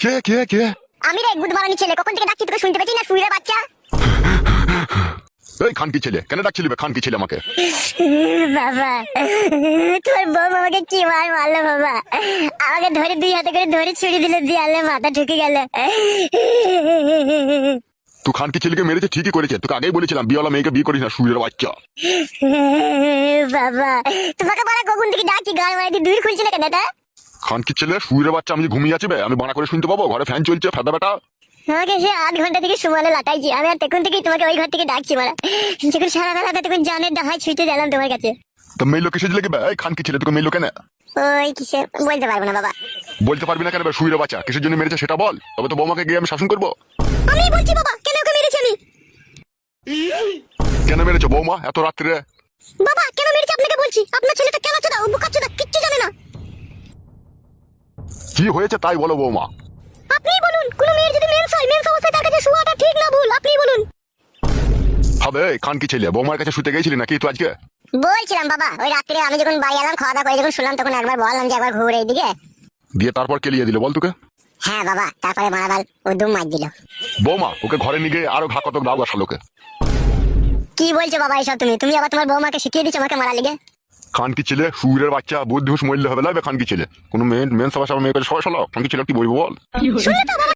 কে কে কে? আমি রে গুদ মারানি ছেলে, কখন থেকে ডাকছি তোকে শুনতে পাচ্ছি না শুইরে বাচ্চা। এই খানকি ছেলে, কেন ডাকছিলি বে খানকি ছেলে আমাকে? বাবা তোর বউ আমাকে কি মারলো বাবা, আমাকে ধরে দুই হাতে করে ধরে ছুরি দিলে দেয়ালে মাথা ঢুকে গেল। তুই খানকি ছেলেকে মেরেছে ঠিকই করেছে, তোকে আগেই বলেছিলাম বিয়েওয়ালা মেয়েকে বিয়ে করিস না, শুয়ের বাচ্চা। বাবা তোমাকে বলা কখন থেকে ডাকছি, গান মারাতে দূর খুলছে না কেন এটা? খানকি ছেলে শুয়ের বাচ্চা, আমি যে ঘুমিয়ে আছি বে, আমি বানা করে শুনতে পাবো? ঘরে ফ্যান চলছে, ফাদা বেটা। আমাকে সে 8 ঘন্টা থেকে সুমালে লাটাইছি আমি, আর তখন থেকেই তোমাকে ওই ঘর থেকে ডাকছি মারা। যখন সারা বেলা তখন জানের ডাহাই ছুটে গেলাম তোমার কাছে। তো মেয়ে কিসে লেগে বে? এই খানকি ছেলে তোকে মেয়ে কেন? ওই কিসে বলতে পারবো না বাবা। বলতে পারবি না কেন বে? শুয়ের বাচ্চা কিসের জন্য মেরেছে সেটা বল, তবে তো বৌমাকে গিয়ে আমি শাসন করবো। আমি বলছি বাবা, কেন ওকে মেরেছি আমি? কেন মেরেছো বৌমা এত রাত্রে? বাবা কেন মেরেছি আপনাকে বলছি, আপনার ছেলেটা কেন চোদা, ও বোকাচোদা, কিচ্ছু জানে না। কি হয়েছে তাই বলো বৌমা। আপনিই বলুন, কোন মেয়ের যদি মেন্স হয়, মেন্স অবস্থায় তার কাছে শোয়াটা ঠিক না ভুল, আপনিই বলুন। হবে খানকি ছেলে, বৌমার কাছে শুতে গেছিলি নাকি তুই আজকে? বলছিলাম বাবা, ওই রাত্রে আমি যখন বাড়ি এলাম খাওয়া দাওয়া করে যখন শুনলাম, তখন একবার বললাম যে একবার ঘুরে এইদিকে। দিয়ে তারপর কেলিয়ে দিল বল তোকে? হ্যাঁ বাবা, তারপরে মারাবাল ও দুম মার দিল। বৌমা ওকে ঘরে নিয়ে গিয়ে আরো ঘা কত দাও বসালোকে। কি বলছো বাবা এসব? তুমি আবার তোমার বৌমাকে শিখিয়ে দিচ্ছ আমাকে মারা লেগে? খানকি ছেলে সুরের বাচ্চা, বুদ্ধি হুঁশ মরলে হবে না খানকি ছেলে। কোনো মেন মেন সবার মেয়ে কাছে সবাই সালাও, খানকি ছেলে কি বলবো বল? শুনলে তো বাবা